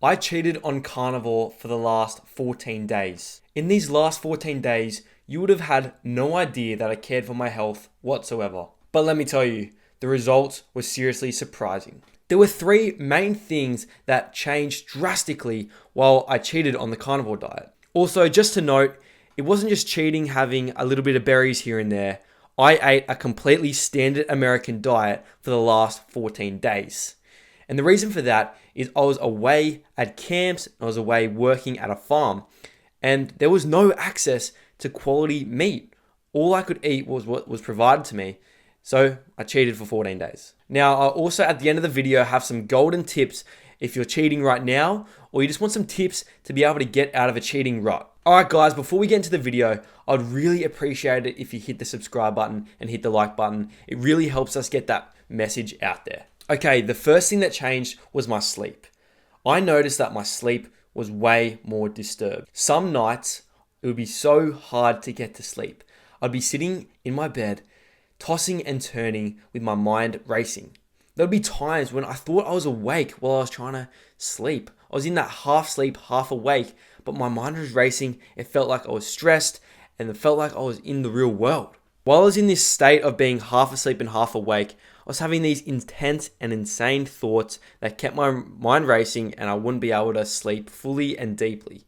I cheated on carnivore for the last 14 days. In these last 14 days, you would have had no idea that I cared for my health whatsoever. But let me tell you, the results were seriously surprising. There were three main things that changed drastically while I cheated on the carnivore diet. Also, just to note, it wasn't just cheating having a little bit of berries here and there. I ate a completely standard American diet for the last 14 days. And the reason for that is I was away at camps, I was away working at a farm, and there was no access to quality meat. All I could eat was what was provided to me. So I cheated for 14 days. Now, I also at the end of the video have some golden tips if you're cheating right now, or you just want some tips to be able to get out of a cheating rut. Alright guys, before we get into the video, I'd really appreciate it if you hit the subscribe button and hit the like button. It really helps us get that message out there. Okay, the first thing that changed was my sleep. I noticed that my sleep was way more disturbed. Some nights, it would be so hard to get to sleep. I'd be sitting in my bed, tossing and turning with my mind racing. There would be times when I thought I was awake while I was trying to sleep. I was in that half sleep, half awake, but my mind was racing. It felt like I was stressed and it felt like I was in the real world. While I was in this state of being half asleep and half awake, I was having these intense and insane thoughts that kept my mind racing and I wouldn't be able to sleep fully and deeply.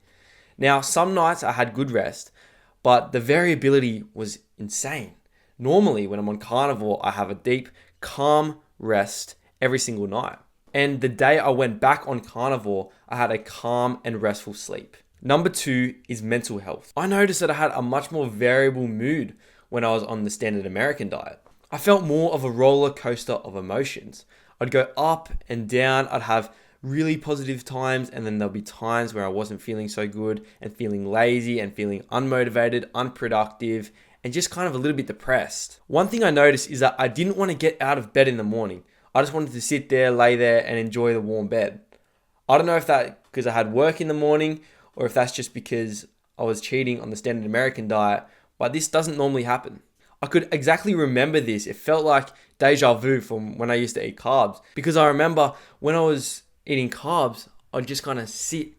Now, some nights I had good rest, but the variability was insane. Normally, when I'm on carnivore, I have a deep, calm rest every single night. And the day I went back on carnivore, I had a calm and restful sleep. Number 2 is mental health. I noticed that I had a much more variable mood when I was on the standard American diet. I felt more of a roller coaster of emotions. I'd go up and down. I'd have really positive times, and then there'll be times where I wasn't feeling so good and feeling lazy and feeling unmotivated, unproductive, and just kind of a little bit depressed. One thing I noticed is that I didn't want to get out of bed in the morning. I just wanted to sit there, lay there, and enjoy the warm bed. I don't know if that because I had work in the morning or if that's just because I was cheating on the standard American diet, but this doesn't normally happen. I could exactly remember this. It felt like deja vu from when I used to eat carbs, because I remember when I was eating carbs, I'd just kind of sit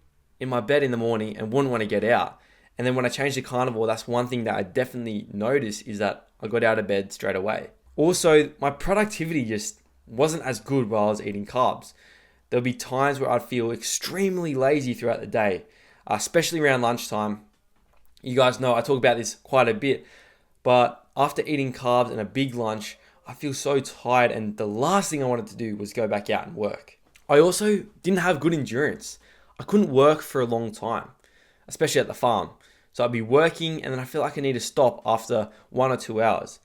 in my bed in the morning and wouldn't want to get out. And then when I changed to carnivore, that's one thing that I definitely noticed is that I got out of bed straight away. Also, my productivity just wasn't as good while I was eating carbs. There'll be times where I'd feel extremely lazy throughout the day, especially around lunchtime. You guys know I talk about this quite a bit, but after eating carbs and a big lunch, I feel so tired and the last thing I wanted to do was go back out and work. I also didn't have good endurance. I couldn't work for a long time, especially at the farm. So I'd be working and then I feel like I need to stop after 1 or 2 hours.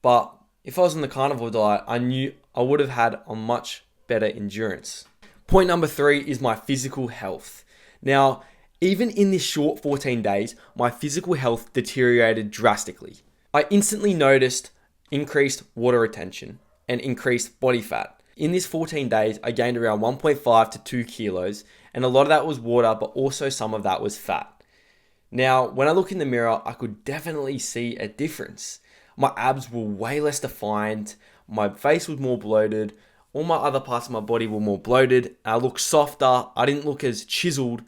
But if I was on the carnivore diet, I knew I would have had a much better endurance. Point number 3 is my physical health. Now, even in this short 14 days, my physical health deteriorated drastically. I instantly noticed increased water retention and increased body fat. In this 14 days, I gained around 1.5 to 2 kilos, and a lot of that was water, but also some of that was fat. Now, when I look in the mirror, I could definitely see a difference. My abs were way less defined, my face was more bloated, all my other parts of my body were more bloated, I looked softer, I didn't look as chiseled,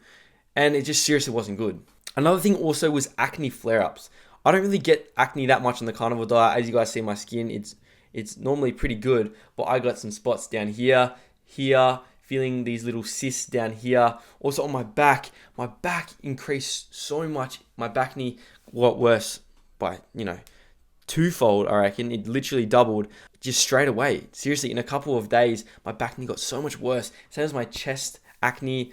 and it just seriously wasn't good. Another thing also was acne flare-ups. I don't really get acne that much on the carnivore diet. As you guys see, my skin, it's normally pretty good, but I got some spots down here, feeling these little cysts down here. Also on my back increased so much. My back knee got worse by, twofold, I reckon. It literally doubled just straight away. Seriously, in a couple of days, my back knee got so much worse. Same as my chest acne.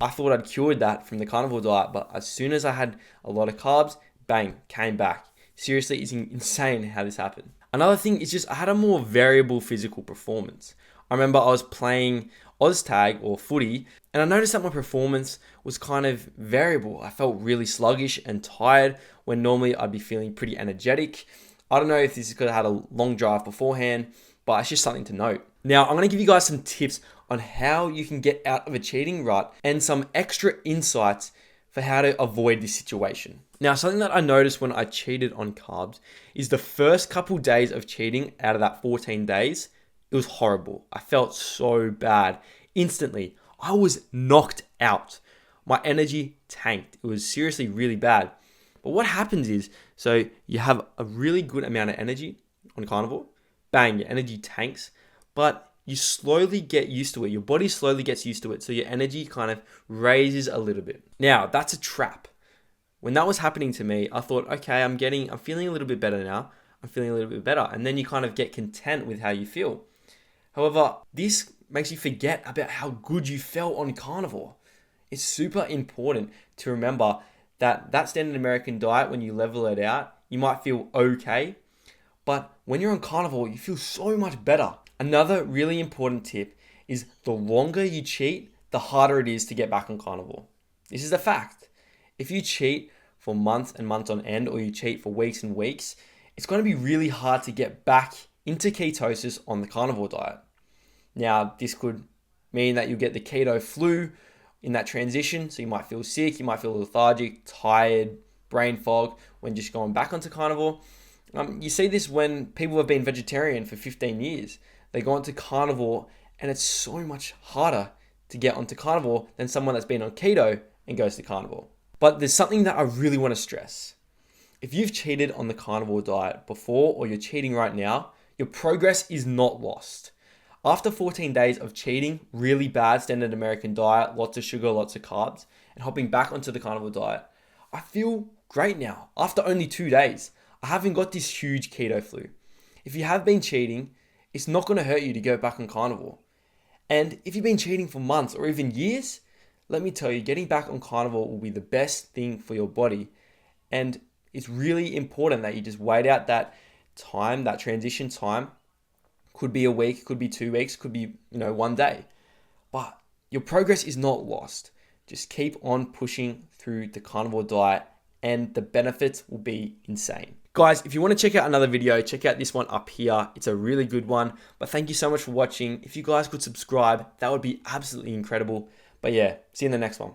I thought I'd cured that from the carnivore diet, but as soon as I had a lot of carbs, bang, came back. Seriously, it's insane how this happened. Another thing is just I had a more variable physical performance. I remember I was playing Oztag or footy, and I noticed that my performance was kind of variable. I felt really sluggish and tired when normally I'd be feeling pretty energetic. I don't know if this is because I had a long drive beforehand, but it's just something to note. Now, I'm going to give you guys some tips on how you can get out of a cheating rut and some extra insights for how to avoid this situation. Now, something that I noticed when I cheated on carbs is the first couple days of cheating out of that 14 days, it was horrible. I felt so bad. Instantly, I was knocked out. My energy tanked. It was seriously really bad. But what happens is, so you have a really good amount of energy on carnivore, bang, your energy tanks, but you slowly get used to it. Your body slowly gets used to it. So your energy kind of raises a little bit. Now, that's a trap. When that was happening to me, I thought, okay, I'm feeling a little bit better now. I'm feeling a little bit better. And then you kind of get content with how you feel. However, this makes you forget about how good you felt on carnivore. It's super important to remember that standard American diet, when you level it out, you might feel okay. But when you're on carnivore, you feel so much better. Another really important tip is the longer you cheat, the harder it is to get back on carnivore. This is a fact. If you cheat for months and months on end, or you cheat for weeks and weeks, it's going to be really hard to get back into ketosis on the carnivore diet. Now, this could mean that you'll get the keto flu in that transition. So you might feel sick, you might feel lethargic, tired, brain fog when just going back onto carnivore. You see this when people have been vegetarian for 15 years. They go onto carnivore and it's so much harder to get onto carnivore than someone that's been on keto and goes to carnivore. But there's something that I really want to stress. If you've cheated on the carnivore diet before, or you're cheating right now, your progress is not lost. After 14 days of cheating, really bad standard American diet, lots of sugar, lots of carbs, and hopping back onto the carnivore diet, I feel great now. After only 2 days, I haven't got this huge keto flu. If you have been cheating, it's not going to hurt you to go back on carnivore. And if you've been cheating for months or even years, let me tell you, getting back on carnivore will be the best thing for your body. And it's really important that you just wait out that time, that transition time. Could be a week, could be 2 weeks, could be, 1 day. But your progress is not lost. Just keep on pushing through the carnivore diet and the benefits will be insane. Guys, if you want to check out another video, check out this one up here. It's a really good one. But thank you so much for watching. If you guys could subscribe, that would be absolutely incredible. But yeah, see you in the next one.